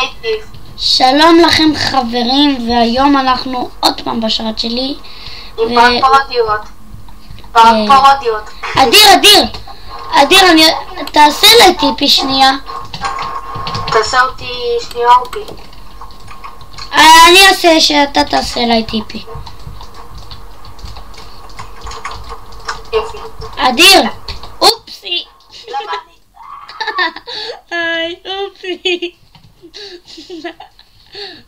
קריאייטיב. שלום לכם חברים, והיום אנחנו עוד פעם בשרת שלי. עם פרודיות. אדיר, תעשה לי טיפי שנייה. תעשה אותי שנייה אופי. אני אעשה שאתה תעשה לי טיפי. יופי. אדיר, אופסי. למה אני? היי, אופסי.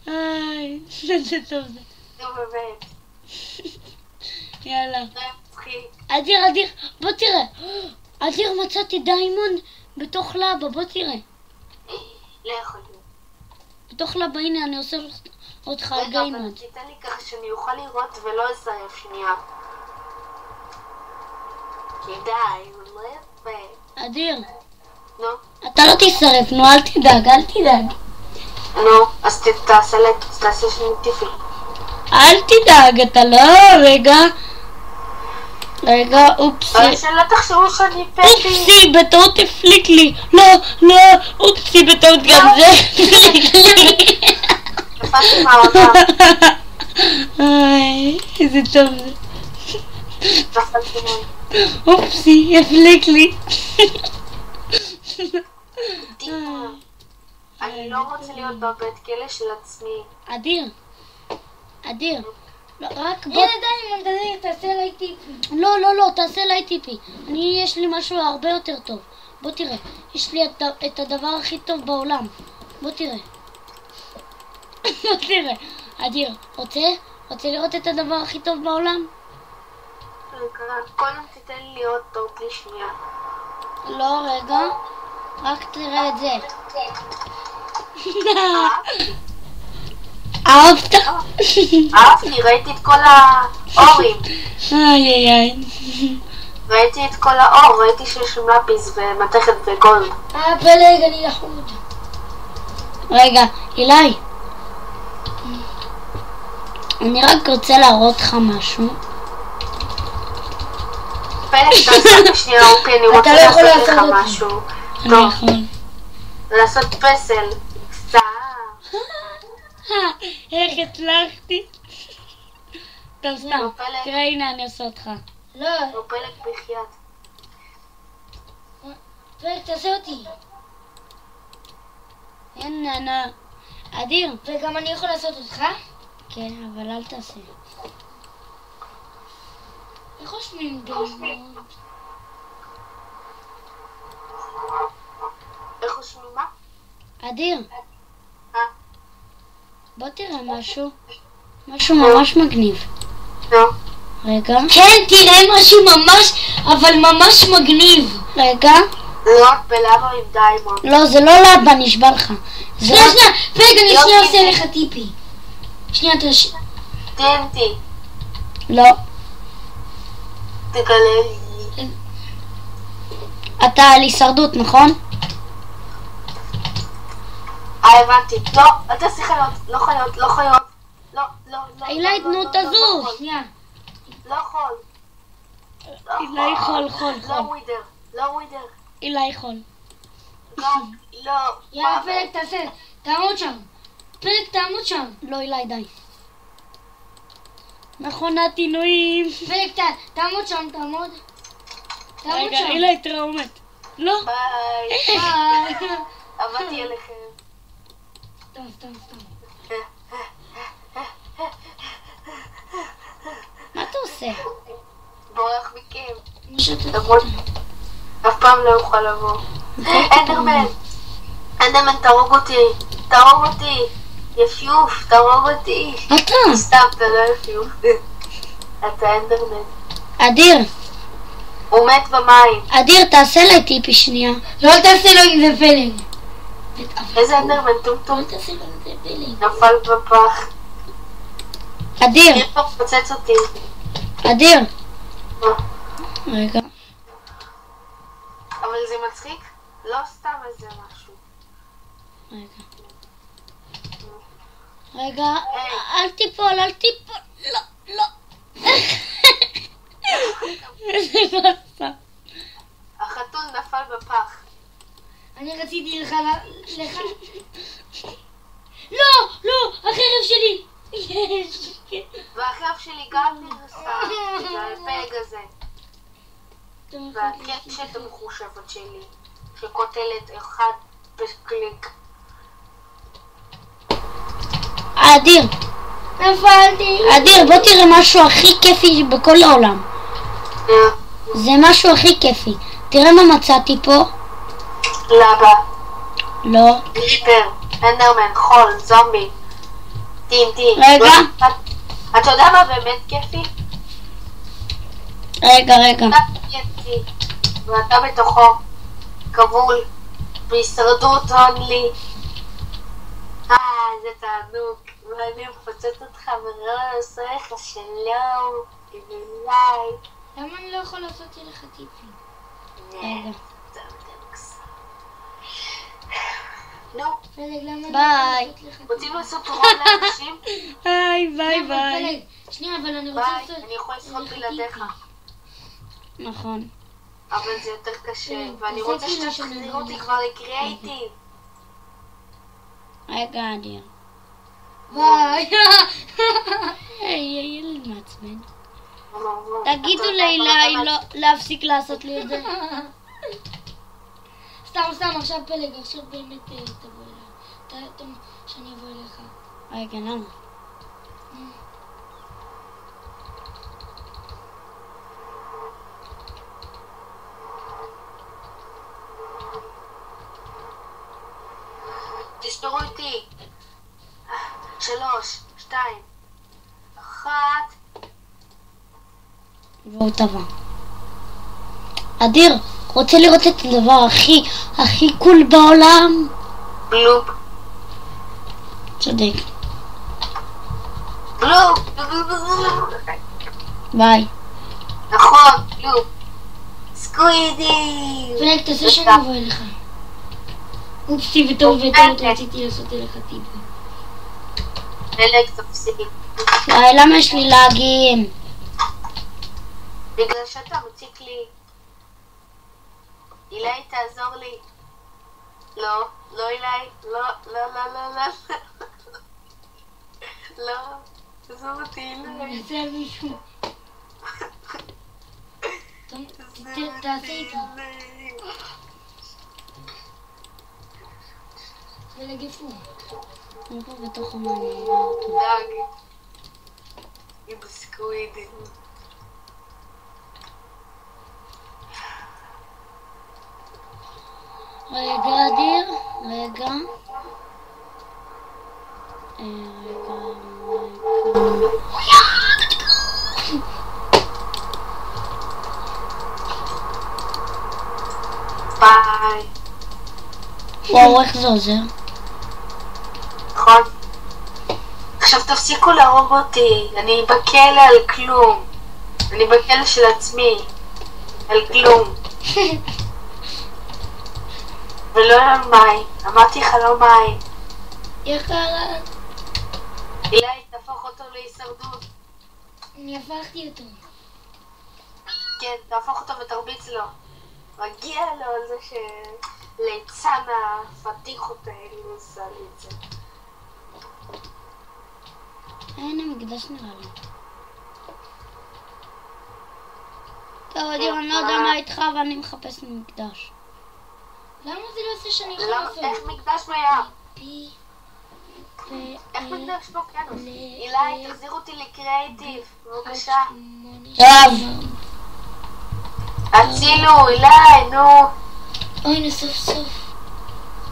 היי, זה טוב זה. נו באמת. יאללה. זה מצחיק. אדיר, בוא תראה. אדיר, מצאתי דיימונד בתוך לבה, בוא תראה. לא יכול להיות. בתוך לבה, הנה, אני עושה אותך על רגע, אבל דיימונד. תיתן לי ככה שאני אוכל לראות ולא אזרף שנייה. כדאי, הוא לא יפה. אדיר, נו, אתה לא תשרף, נו, אל תדאג. נו, אז תעשה שני טיפי. אל תדאג, אתה לא, רגע, אופסי. אבל שלא תחשבו שאני פטי. אופסי, בטעות הפליק לי. לא, אופסי, בטעות גם זה הפליק לי. נפלתי מהעולם. איי, איזה טוב זה. נפלתי מהעולם. אופסי, הפליק לי. אני לא רוצה להיות בבית כלא של עצמי. אדיר. לא, רק בוא... הנה דיימונד, אדיר, תעשה לי טיפי. לא, תעשה לי טיפי. יש לי משהו הרבה יותר טוב. בוא תראה, יש לי את הדבר הכי טוב בעולם. בוא תראה. אדיר, רוצה לראות את הדבר הכי טוב בעולם? קודם תיתן לי לראות טוב לי שנייה. לא, רגע. רק תראה את זה. אהבת? אהבתי, ראיתי את כל האורים. איי. ראיתי את כל האור, ראיתי שיש שם לפיס ומתכת וגולד. פלג, אני לחוד. רגע, אילי. אני רק רוצה להראות לך משהו. פלג, תעשה לי שנייה אופי, אני רוצה לא יכול לעשות לך לעשות אותי. משהו. אני טוב, יכול. לעשות פסל. סתם. איך הצלחתי? טוב, סתם. פלג. תראה, הנה, אני עושה אותך. לא, לא פלג בחייאת. פלג, תעשה אותי. הנה, אדיר. וגם אני יכול לעשות אותך? כן, אבל אל תעשה. איך חושבים דיימונד? איך חושבים מה? אדיר, מה? בוא תראה משהו ממש מגניב. נו. רגע, כן, תראה משהו אבל ממש מגניב. רגע. לא רק בלמה עם דיימונד. לא, זה לא לבה, נשבע לך. זה רק... שנייה, פלג, אני לא, שנייה טיפי. עושה לך טיפי. שנייה, TNT. לא. תגלה לי. אתה על הישרדות, נכון? הבנתי. לא, אל תעשי חיות. לא חיות. לא. אילי, תנו, תזוז. שנייה. לא יכול. אילי, חול. לא ווידר. אילי, חול. גם, לא. יאללה, פלג, תעשה. תעמוד שם. פלג, תעמוד שם. לא, אילי, די. מכונת עינויים. פלג, תעמוד שם, תעמוד. תעמוד רגע, שם. אילי, טראומת. לא. ביי. ביי. עבדתי עליכם. סתם. מה אתה עושה? בורח מכם. שתת. למרות אף פעם לא אוכל לבוא. אנדרמן, תהרוג אותי. יפיוף, תהרוג אותי. אתה. סתם, אתה לא יפיוף. אתה אנדרמן. אדיר, הוא מת במים. אדיר, תעשה לי טיפי שנייה. לא תעשה לו עם זה פלג. איזה אנדרמן טומטום. לא תעשה לו עם זה פלג. נפל בפח. אדיר, ריפו פוצץ אותי. אדיר. רגע. אבל זה מצחיק? לא סתם איזה משהו. רגע, אל תיפול. לא. איזה מסע. החתול נפל בפח. אני רציתי לך... גם נרסה, זה הפלג הזה. והקשת המחושבת שלי, שקוטלת אחד בקליק. אדיר, נפלתי. אדיר, בוא תראה משהו הכי כיפי בכל העולם. זה משהו הכי כיפי. תראה מה מצאתי פה. למה? לא. ריפר, אנדרמן, חול, זומבי, טינטין. רגע. אתה יודע מה באמת כיפי? רגע. אתה כיפי, ואתה בתוכו, כבול, בהישרדות אונלי. זה תענוג, ואני מפוצץ אותך מראש, עושה לך שלום, אליי. למה אני לא יכול לעשות לך טיפים? רגע. נו, פלג, למה אני לא ביי. יכול לעשות לך טיפים? רוצים לעשות רול לאנשים? ביי פלג, שנייה, אבל אני רוצה ביי, לעשות... אני יכול לשרוד בלעדיך. נכון. אבל זה יותר קשה, ואני תעשה רוצה כאילו שתחזיר שאני אותי לא- כבר לקריאייטיב. רגע, אדיר. ביי. היי, ילד מעצבן. תגידו להילה להפסיק לעשות לי את זה. סתם, עכשיו פלג, עכשיו באמת תבוא אליי. שאני אבוא אליך. רגע, למה? תספרו איתי. 3, 2, 1. והוא טבע. אדיר, רוצה לראות את הדבר הכי קול בעולם? בלופ. צודק. בלופ. ביי. נכון, בלופ. סקווידי. פלג, תעשה שאני אבוא אליך. אופסי, וטעות, רציתי לעשות אליך טיפים. פלג תפסיק. וואי, למה יש לי להגים? בגלל שאתה מציק לי. אילי, תעזור לי. לא אילי. לא. לא. תעזור אותי, אילי. נעשה על מישהו. תעשה איתי. פלג, איפה הוא? הוא פה בתוך המעניין. דג. עם סקווידים. רגע, אדיר. רגע. ביי. וואו, איך זה עוזר? נכון. עכשיו תפסיקו להרוג אותי, אני בכלא על כלום. אני בכלא של עצמי. על כלום. ולא על מים. אמרתי לך לא מים. יקרה. אילי, תהפוך אותו להישרדות. אני הפכתי אותו. כן, תהפוך אותו ותרביץ לו. מגיע לו על זה שליצן הפתיחות האלה עושה לי את זה. הנה מקדש נראה לי. טוב, אדיר, אני לא יודע מה איתך, ואני מחפש מקדש. למה זה לא עושה שאני יכול למה? לעשות? איך מקדש מאה? פי... איך מקדש באוקיינוס? אילי, תחזיר אותי לקריאייטיב, בבקשה. טוב. הצילו, אילי, נו. אוי, הנה סוף סוף.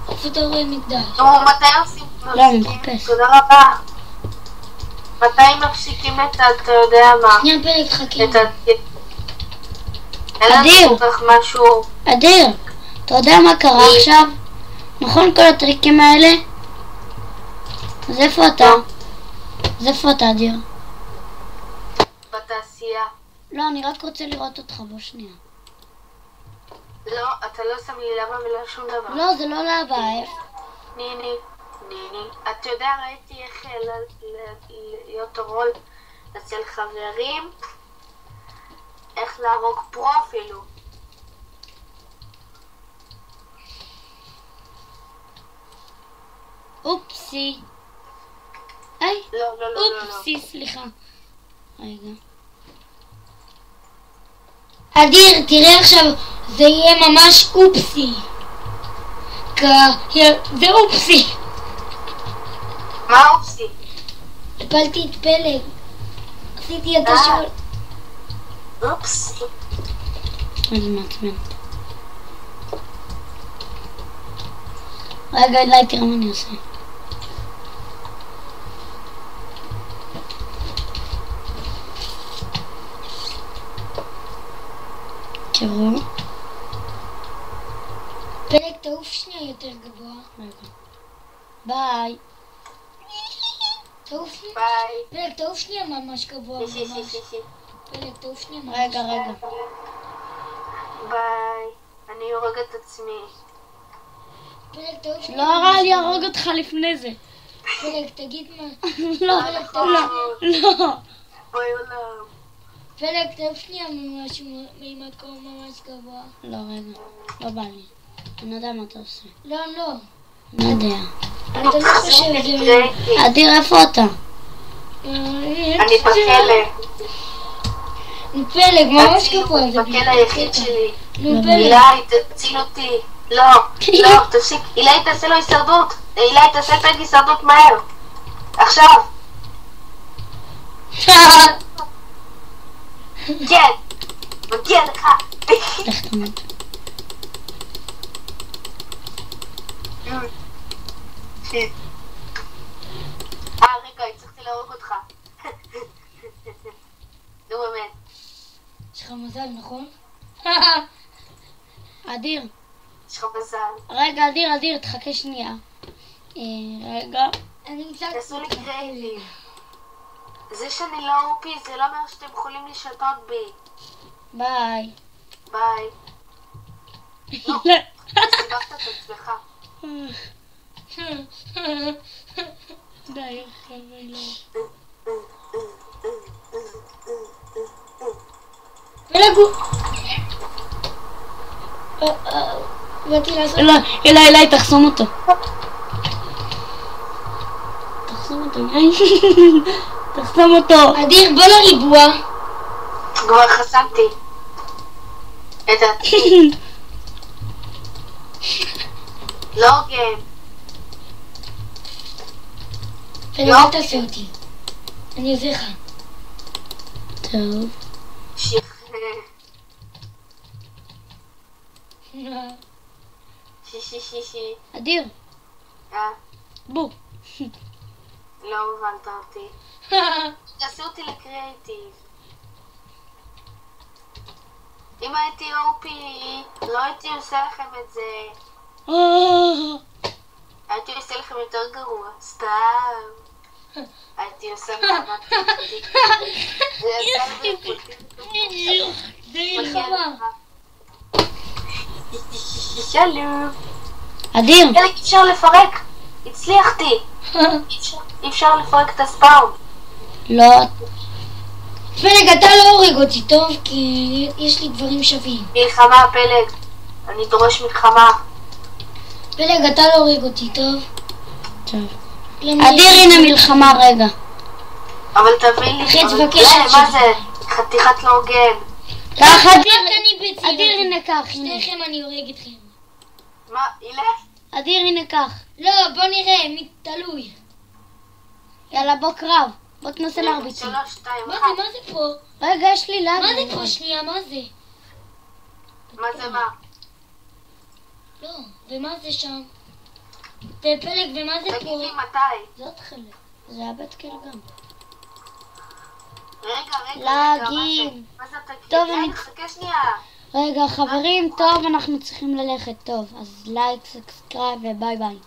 איפה אתה רואה מקדש? נו, מתי עושים? לא, אני מחפש. תודה רבה. מתי מפסיקים את אתה יודע מה? שנייה פלג, חכה. את ה... אין אדיר. לנו כל כך משהו. אדיר, אתה יודע מה קרה עכשיו? נכון כל הטריקים האלה? אז איפה אתה? אז איפה אתה, אדיר? בתעשייה. לא, אני רק רוצה לראות אותך, בוא שנייה. לא, אתה לא שם לי למה ולא שום דבר. לא, זה לא להבא. ניני. אתה יודע, ראיתי איך להיות רול אצל חברים, איך להרוג פרו אפילו. אופסי. היי, לא. אופסי, סליחה. רגע. אדיר, תראה עכשיו, זה יהיה ממש אופסי. זה אופסי. מה אופסי? הפלתי את פלג. עשיתי את השול. אופסי. איזה מעצבן. רגע, אליי, תראה מה אני עושה. תראו. פלג, תעוף שנייה יותר גבוה. רגע. ביי. תעוף שנייה. ביי. פלג, תעוף שנייה ממש גבוה. ממש. פלג, תעוף שנייה ממש. רגע. ביי. אני הורג את עצמי. פלג, תעוף שנייה. לא רע לי ארוג אותך לפני זה. פלג, תגיד מה. לא. בואי עולם. פלג, תעוף שנייה ממקום ממש גבוה. לא, רגע. לא בא לי. אני לא יודע מה אתה עושה. לא. לא יודע. אתה לא חושב את זה. אדיר, איפה אתה? אני בכלא. פלג, ממש גבוה. זה בכלא היחיד שלי. נו, פלג. אילי, תציל אותי. לא, תפסיק. אילי, תעשה לו הישרדות. אילי, תעשה פלג הישרדות מהר. עכשיו. כן. מגיע לך. לך תמות. רגע, הצלחתי להרוג אותך. נו באמת. יש לך מזל, נכון? אדיר. יש לך מזל. רגע, אדיר, תחכה שנייה. רגע. אני נמצא... תעשו לי קרייבים. זה שאני לא אופי, זה לא אומר שאתם יכולים לשתות בי. ביי. ביי. נו, סיבכת את עצמך. די, חבר'ה, לא. פלג הוא... באתי לעשות... אליי, תחסום אותו. תחסום אותו. אדיר, בוא לריבוע. כבר חסמתי. את עצמי. לא הוגן. פלג, אל תעשה אותי. אני עוזר לך. טוב. שישי. אדיר, בוא. לא הובנת אותי. תעשו אותי לקריאיטיב. אם הייתי אופי, לא הייתי עושה לכם את זה. הייתי עושה לכם יותר גרוע. סתם. הייתי עושה מתמטי. זה מלחמה. שלום. אדיר. אי אפשר לפרק. הצליחתי. אי אפשר לפרק את הספאון. לא. פלג, אתה לא הורג אותי, טוב? כי יש לי דברים שווים. מלחמה, פלג. אני דורש מלחמה. פלג, אתה לא הורג אותי, טוב? טוב. אדיר, הנה מלחמה רגע. אבל תביא לי... אחי, תבקש מה עכשיו. זה? חתיכת לא הוגן. קח אדיר. רק אני בציר. אדיר, הנה קח. שניכם אני הורג אתכם. מה? הנה? אדיר, הנה קח. לא, בוא נראה, מי תלוי. יאללה, בוא קרב. בוא תנסה להרביץ. 3, 2, 1. מה זה פה? רגע, יש לי לאג. מה זה פה? שנייה, מה זה? מה זה מה? לא, ומה זה שם? ופלג, ומה זה תגיד פה? לי מתי. זאת חלק. זה היה בית קל גם. רגע, להגיד. מה זה אתה טוב, קריאה? אני- חכה שנייה. רגע, חברים, טוב, אנחנו צריכים ללכת. טוב, אז לייק, סאבסקרייב וביי ביי.